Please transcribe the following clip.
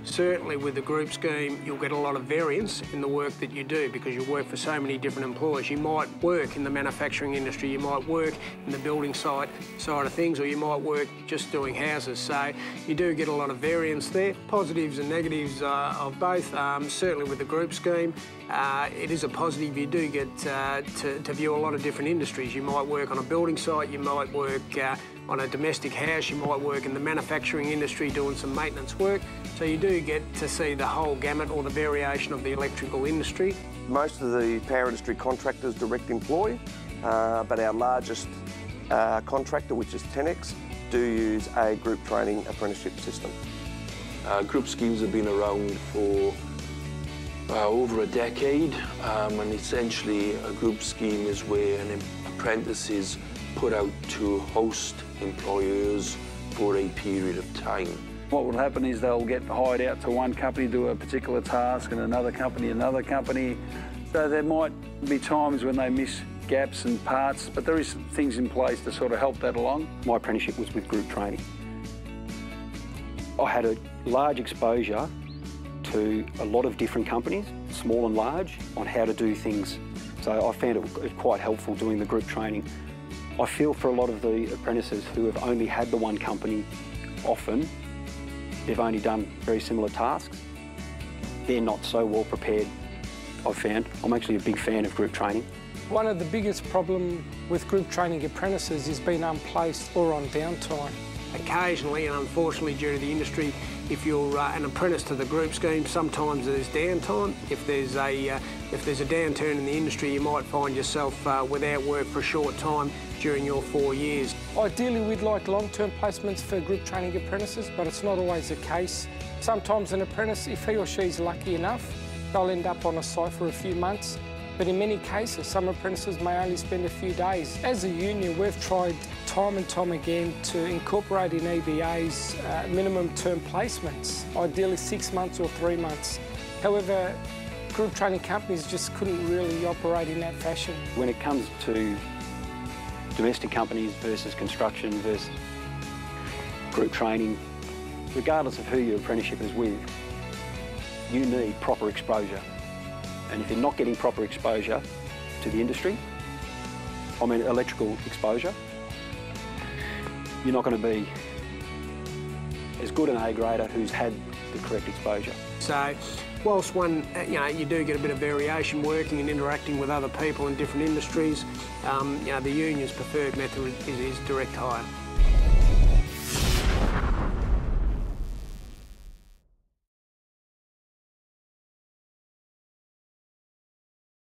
Certainly with the group scheme, you'll get a lot of variance in the work that you do because you work for so many different employers. You might work in the manufacturing industry, you might work in the building side of things, or you might work just doing houses. So you do get a lot of variance there. Positives and negatives of both. Certainly with the group scheme, it is a positive. You do get to view a lot of different industries. You might work on a building site, you might work on a domestic house, you might work in the manufacturing industry doing some maintenance work. So you do get to see the whole gamut or the variation of the electrical industry. Most of the power industry contractors direct employ, but our largest contractor, which is 10X, do use a group training apprenticeship system. Group schemes have been around for over a decade, and essentially a group scheme is where an apprentice is put out to host employers for a period of time. What will happen is they'll get hired out to one company to do a particular task and another company. So there might be times when they miss gaps and parts, but there is things in place to sort of help that along. My apprenticeship was with group training. I had a large exposure to a lot of different companies, small and large, on how to do things. So I found it quite helpful doing the group training. I feel for a lot of the apprentices who have only had the one company, often they've only done very similar tasks. They're not so well prepared, I've found. I'm actually a big fan of group training. One of the biggest problems with group training apprentices is being unplaced or on downtime. Occasionally, and unfortunately due to the industry, if you're an apprentice to the group scheme, sometimes there's downtime. If there's a downturn in the industry, you might find yourself without work for a short time during your 4 years. Ideally, we'd like long-term placements for group training apprentices, but it's not always the case. Sometimes an apprentice, if he or she's lucky enough, they'll end up on a site for a few months. But in many cases, some apprentices may only spend a few days. As a union, we've tried time and time again to incorporate in EBA's minimum term placements, ideally 6 months or 3 months. However, group training companies just couldn't really operate in that fashion. When it comes to domestic companies versus construction versus group training, regardless of who your apprenticeship is with, you need proper exposure. And if you're not getting proper exposure to the industry, I mean electrical exposure, you're not going to be as good an A-grader who's had the correct exposure. So, whilst you do get a bit of variation working and interacting with other people in different industries, the union's preferred method is direct hire.